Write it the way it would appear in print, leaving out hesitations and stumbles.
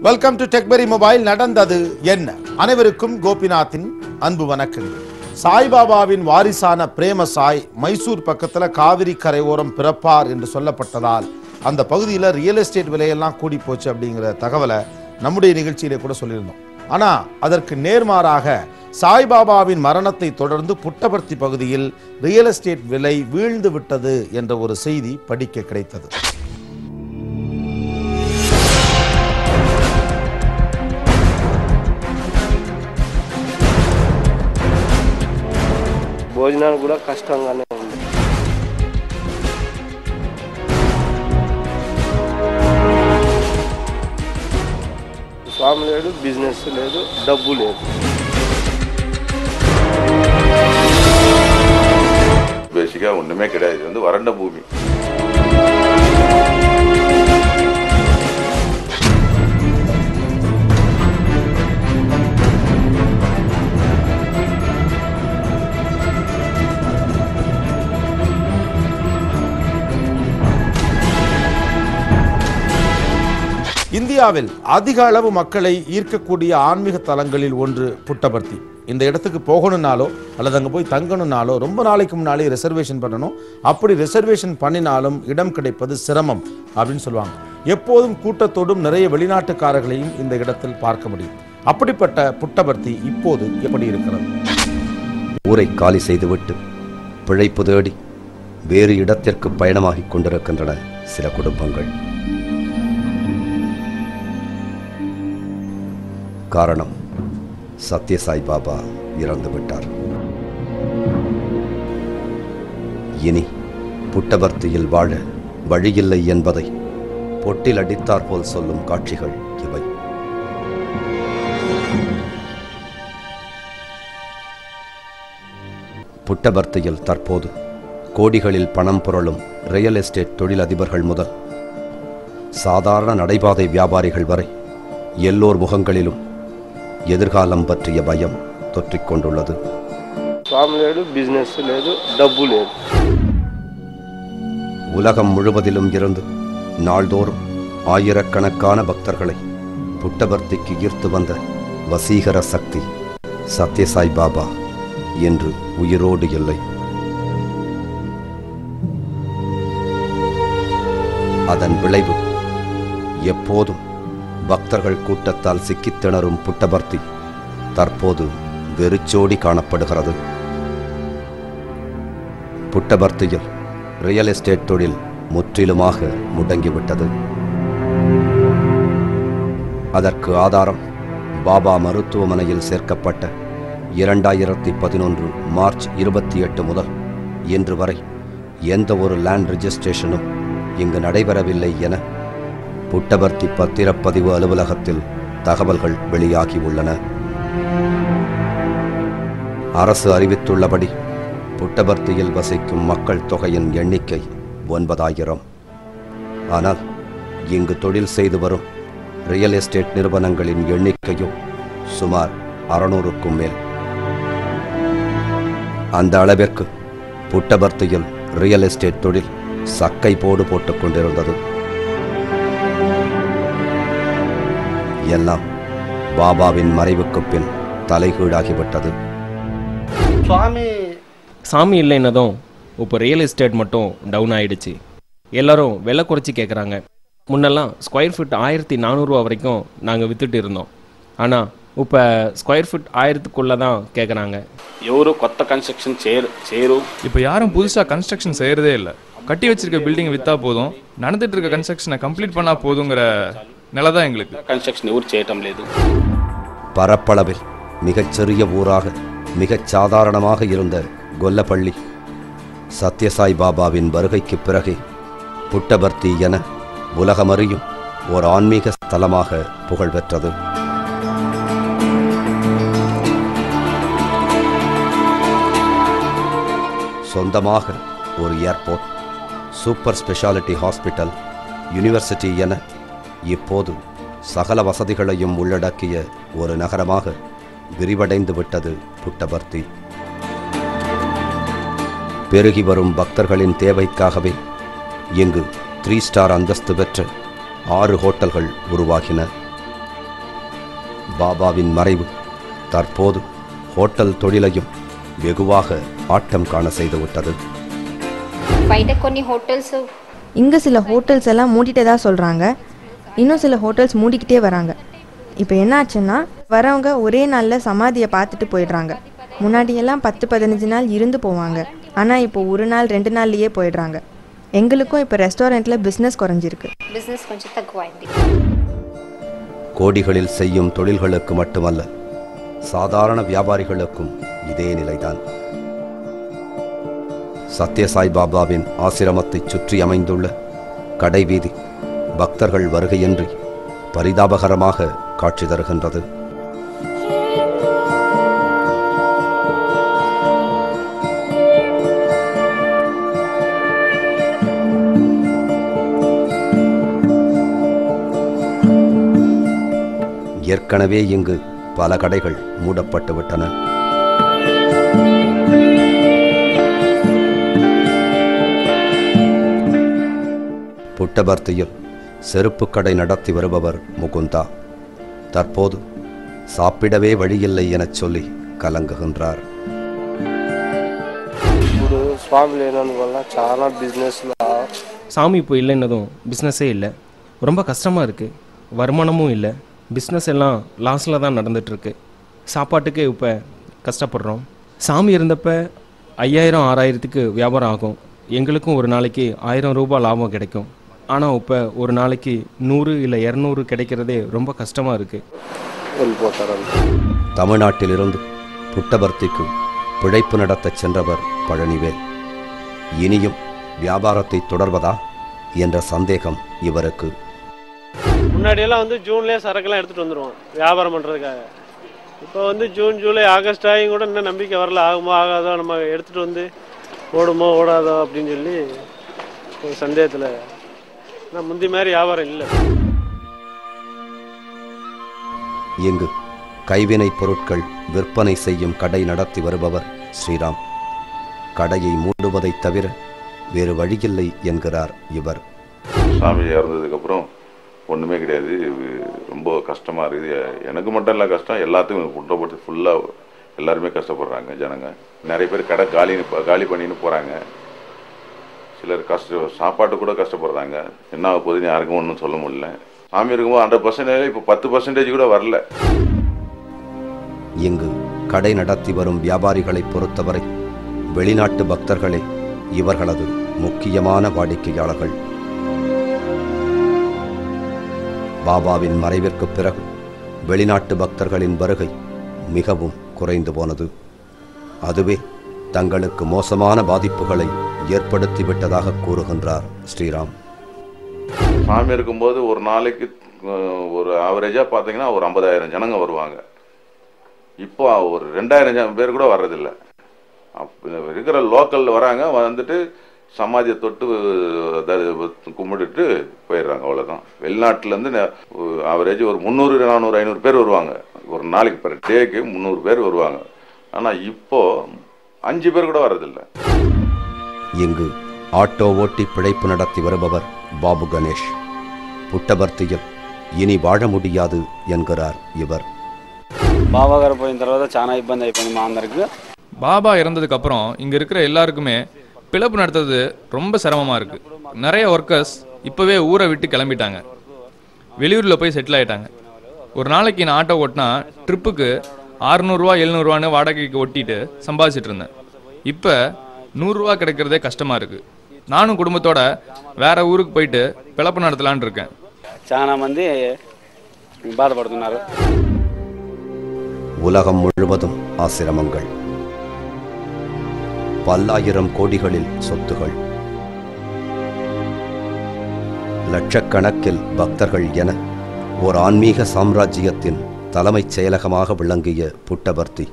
Welcome to டெக்பெரி mobile. நடந்தது என்ன? அனைவருக்கும் கோபிநாத்தின் அன்பு வணக்கங்கள். சாய்பாபாவின் வாரிசான பிரேம சாய் மைசூர் பக்கத்தில் காவிரி கரையோரம் பிறப்பார் என்று சொல்லப்பட்டதால் அந்த பகுதியில் ரியல் எஸ்டேட் விலையெல்லாம் கூடி போச்சு அப்படிங்கிற தகவலை நம்முடைய நிகழ்ச்சியிலே கூட சொல்லியிருந்தோம். ஆனால் அதற்கு நேர்மாறாக சாய்பாபாவின் மரணத்தை தொடர்ந்து புட்டபர்த்தி பகுதியில் ரியல் எஸ்டேட் விலை வீழ்ந்து விட்டது என்ற ஒரு செய்தி படிக்க கிடைத்தது. భోజనాలు కూడా కష్టంగానే ఉంది. స్వామి లేడు, బిజినెస్ లేదు, డబ్బు లేదు. பேசிக்காக ஒன்றுமே கிடையாது. இது வந்து வறண்ட பூமி. இந்தியாவில் அதிக அளவு மக்களை ஈர்க்கக்கூடிய ஆன்மீக தலங்களில் ஒன்று புட்டபர்த்தி. இந்த இடத்துக்கு போகணும்னாலோ அல்லது அங்கே போய் தங்கணும்னாலோ ரொம்ப நாளைக்கு முன்னாலே ரிசர்வேஷன் பண்ணணும். அப்படி ரிசர்வேஷன் பண்ணினாலும் இடம் கிடைப்பது சிரமம் அப்படின்னு சொல்லுவாங்க. எப்போதும் கூட்டத்தோடும் நிறைய வெளிநாட்டுக்காரர்களையும் இந்த இடத்தில் பார்க்க முடியும். அப்படிப்பட்ட புட்டபர்த்தி இப்போது எப்படி இருக்கிறது? ஊரை காலி செய்துவிட்டு பிழைப்பு தேடி வேறு இடத்திற்கு பயணமாகிக் கொண்டிருக்கின்றன சில குடும்பங்கள். காரணம், சத்யசாய் பாபா இறந்து விட்டார். இனி புட்டபர்த்தியில் வாழ வழியில்லை என்பதை பொட்டில் அடித்தார் போல் சொல்லும் காட்சிகள் இவை. புட்டபர்த்தியில் தற்போது கோடிகளில் பணம் புரளும் ரியல் எஸ்டேட் தொழிலதிபர்கள் முதல் சாதாரண நடைபாதை வியாபாரிகள் வரை எல்லோர் முகங்களிலும் எதிர்காலம் பற்றிய பயம் தொற்றிக் கொண்டுள்ளது. స్వామి లేడు, బిజినెస్ లేదు, డబ్బు లేదు. உலகம் முழுவதிலும் இருந்து நாள்தோறும் ஆயிரக்கணக்கான பக்தர்களை புட்டபர்த்திக்கு ஈர்த்து வந்த வசீகர சக்தி சத்யசாய் பாபா என்று உயிரோடு இல்லை. அதன் விளைவு எப்போதும் பக்தர்கள் கூட்டத்தால் சிக்கித் திணறும் புட்டபர்த்தி தற்போது வெறிச்சோடி காணப்படுகிறது. புட்டபர்த்தியில் ரியல் எஸ்டேட் தொழில் முற்றிலுமாக முடங்கிவிட்டது. அதற்கு ஆதாரம் பாபா மருத்துவமனையில் சேர்க்கப்பட்ட 2011 மார்ச் 28 முதல் இன்று வரை எந்த ஒரு லேண்ட் ரெஜிஸ்ட்ரேஷனும் இங்கு நடைபெறவில்லை என புட்டபர்த்தி பத்திரப்பதிவு அலுவலகத்தில் தகவல்கள் வெளியாகியுள்ளன. அரசு அறிவித்துள்ளபடி புட்டபர்த்தியில் வசிக்கும் மக்கள் தொகையின் எண்ணிக்கை 9,000. ஆனால் இங்கு தொழில் செய்து வரும் ரியல் எஸ்டேட் நிறுவனங்களின் எண்ணிக்கையும் சுமார் 600க்கும் மேல். அந்த அளவிற்கு புட்டபர்த்தியில் ரியல் எஸ்டேட் தொழில் சக்கை போடு போட்டுக் கொண்டிருந்தது. எல்லாம் பாபாவின் மறைவுக்கு பின் தலைகீழாகிவிட்டது. சாமி இல்லைன்னதும் இப்போ ரியல் எஸ்டேட் மட்டும் டவுன் ஆயிடுச்சு. எல்லாரும் விலை குறைச்சி கேட்குறாங்க. முன்னெல்லாம் ஸ்கொயர் ஃபீட் 1400 வரைக்கும் நாங்கள் விற்றுட்டு இருந்தோம். ஆனால் இப்போ ஸ்கொயர் ஃபீட் 1000க்குள்ளே தான் கேட்குறாங்க. ఎవరు కొత్త కన్స్ట్రక్షన్ చేయరు. இப்போ யாரும் புதுசாக கன்ஸ்ட்ரக்ஷன் செய்கிறதே இல்லை. கட்டி வச்சிருக்க பில்டிங் விற்றா போதும், நடந்துட்டு இருக்க கன்ஸ்ட்ரக்ஷனை கம்ப்ளீட் பண்ணால் போதுங்கிற நிலை தான் எங்களுக்கு. కన్స్ట్రక్షన్ ఎవరు చేయటం లేదు. பரப்பளவில் மிகச்சிறிய ஊராக மிகச் சாதாரணமாக இருந்த கொல்லப்பள்ளி சத்யசாய் பாபாவின் வருகைக்கு பிறகு புட்டபர்த்தி என உலகமறியும் ஓர் ஆன்மீக ஸ்தலமாக புகழ் பெற்றது. சொந்தமாக ஒரு airport, super speciality hospital, university என இப்போது சகல வசதிகளையும் உள்ளடக்கிய ஒரு நகரமாக விரிவடைந்து விட்டது புட்டபர்த்தி. பெருகி வரும் பக்தர்களின் தேவைக்காகவே இங்கு 3 ஸ்டார் அந்தஸ்து பெற்ற 6 ஹோட்டல்கள் உருவாகின. பாபாவின் மறைவு தற்போது ஹோட்டல் தொழிலையும் வெகுவாக ஆட்டம் காண செய்துவிட்டது. బయట కొన్ని హోటల్స్ இங்கே சில ஹோட்டல்ஸ் எல்லாம் மூடிட்டே தான் சொல்கிறாங்க. இன்னும் சில ஹோட்டல்ஸ் மூடிக்கிட்டே வராங்க. இப்போ என்ன ஆச்சுன்னா வரவங்க ஒரே நாளில் சமாதியை பார்த்துட்டு போயிடுறாங்க. முன்னாடியெல்லாம் 10-15 நாள் இருந்து போவாங்க. ஆனால் இப்போ ஒரு நாள் 2 நாள்லேயே போயிடுறாங்க. எங்களுக்கும் இப்போ ரெஸ்டாரண்ட்டில் பிஸ்னஸ் குறைஞ்சிருக்கு. బిజినెస్ కొంచెం తక్కువైంది. கோடிகளில் செய்யும் தொழில்களுக்கு மட்டுமல்ல, சாதாரண வியாபாரிகளுக்கும் இதே நிலைதான். சத்யசாய் பாபாவின் ஆசிரமத்தை சுற்றி அமைந்துள்ள கடைவீதி பக்தர்கள் வருகையின்றி பரிதாபகரமாக காட்சி தருகின்றது. ஏற்கனவே இங்கு பல கடைகள் மூடப்பட்டு விட்டன. புட்டபர்த்தியில் செருப்பு கடை நடத்தி வருபவர் முகுந்தா தற்போது சாப்பிடவே வழியில்லை எனச் சொல்லி கலங்குகின்றார். ఇప్పుడు స్వామి లేనందువల్ల చాలా బిజినెస్లో சாமி இப்போ இல்லைன்னதும் பிஸ்னஸே இல்லை. ரொம்ப கஷ்டமாக இருக்குது. வருமானமும் இல்லை. பிஸ்னஸ் எல்லாம் லாஸில் தான் நடந்துகிட்ருக்கு. சாப்பாட்டுக்கே இப்போ கஷ்டப்படுறோம். சாமி இருந்தப்போ 5000-6000க்கு வியாபாரம் ஆகும். எங்களுக்கும் ஒரு நாளைக்கு 1000 ரூபாய் லாபம் கிடைக்கும். ஆனால் இப்போ ஒரு நாளைக்கு 100 இல்லை 200 கிடைக்கிறதே ரொம்ப கஷ்டமாக இருக்குது. தமிழ்நாட்டிலிருந்து புட்டபர்த்திக்கு பிழைப்பு நடத்தச் சென்றவர் பழனிவேல். இனியும் வியாபாரத்தை தொடர்வதா என்ற சந்தேகம் இவருக்கு. முன்னாடியெல்லாம் ஜூன்லேயே சரக்கெல்லாம் எடுத்துகிட்டு வந்துடுவோம் வியாபாரம் பண்ணுறதுக்காக. இப்போ ஜூன் ஜூலை ஆகஸ்ட் ஆகியும் கூட இன்னும் நம்பிக்கை வரல. ஆகுமோ ஆகாதோ, நம்ம எடுத்துகிட்டு ஓடுமோ ஓடாதோ அப்படின்னு சொல்லி ஒரு சந்தேகத்தில். நான் முந்தி மாதிரி வியாபாரம் இல்லை. இங்கு கைவினைப் பொருட்கள் விற்பனை செய்யும் கடை நடத்தி வருபவர் ஸ்ரீராம். கடையை மூடுவதைத் தவிர வேறு வழியில்லை என்கிறார் இவர். சாமி இறந்ததுக்கப்புறம் ஒன்றுமே கிடையாது. ரொம்ப கஷ்டமாக இருக்குது. எனக்கு மட்டும் இல்லை கஷ்டம், எல்லாத்துக்கும் புட்டபர்த்தி ஃபுல்லாக எல்லாருமே கஷ்டப்படுறாங்க ஜனங்க. நிறைய பேர் கடை காலி பண்ணின்னு போகிறாங்க. சிலர் சாப்பாட்டு கூட கஷ்டப்படுறாங்க. என்ன ஆக போகுதுன்னு யாருக்கும் ஒன்றும் சொல்ல முடியல. சாமி இருக்கும்போது 100% இப்போ 10% கூட வரல. இங்கு கடை நடத்தி வரும் வியாபாரிகளை பொறுத்தவரை வெளிநாட்டு பக்தர்களே இவர்களது முக்கியமான வாடிக்கையாளர்கள். பாபாவின் மறைவிற்கு பிறகு வெளிநாட்டு பக்தர்களின் வருகை மிகவும் குறைந்து போனது. அதுவே தங்களுக்கு மோசமான பாதிப்புகளை ஏற்படுத்திவிட்டதாக கூறுகின்றார் ஸ்ரீராம். சாமி இருக்கும்போது ஒரு நாளைக்கு ஒரு ஆவரேஜாக பார்த்தீங்கன்னா ஒரு 50,000 ஜனங்க வருவாங்க. இப்போ ஒரு 2000 பேர் கூட வர்றதில்லை. இருக்கிற லோக்கலில் வராங்க, வந்துட்டு சமாதியை தொட்டு கும்பிட்டுட்டு போயிடுறாங்க, அவ்வளோதான். வெளிநாட்டிலேருந்து ஆவரேஜ் ஒரு 300, 400, 500 பேர் வருவாங்க ஒரு நாளைக்கு. பெர் டேக்கு 300 பேர் வருவாங்க. ஆனால் இப்போது 5 பேர் கூட வர்றதில்லை. இங்கு ஆட்டோ ஓட்டி பிழைப்பு நடத்தி வருபவர் பாபு கணேஷ். పుట్టబర్తియం ఇని వాడ ముడియాదు ఎన్గరార్ ఇవర్. பாபா గారు పోయిన తర్వాత చాలా ఇబ్బంది అయిపోయింది మా అందరికి. பாபா இறந்ததுக்கு அப்புறம் இங்க இருக்கிற எல்லாருக்குமே பிளப்பு நடத்துறது ரொம்ப சிரமமா இருக்கு. நிறைய ஒர்க்கர்ஸ் இப்பவே ஊரை விட்டு கிளம்பிட்டாங்க, வெளியூர்ல போய் செட்டில் ஆயிட்டாங்க. ஒரு நாளைக்கு நான் ஆட்டோ ஓட்டினா ட்ரிப்புக்கு 600 ரூபா 700 ரூபான்னு வாடகைக்கு ஒட்டிட்டு சம்பாதிச்சிட்டு இருந்தேன். இப்போ 100 ரூபா கிடைக்கிறதே கஷ்டமா இருக்கு. நானும் குடும்பத்தோட வேற ஊருக்கு போயிட்டு பிளப்பு நடத்தலான் இருக்கேன். చాలా మంది బాధపడుతున్నారు. உலகம் முழுவதும் ஆசிரமங்கள், பல்லாயிரம் கோடிகளில் சொத்துகள், லட்சக்கணக்கில் பக்தர்கள் என ஓர் ஆன்மீக சாம்ராஜ்யத்தின் தலைமைச் செயலகமாக விளங்கிய புட்டபர்த்தி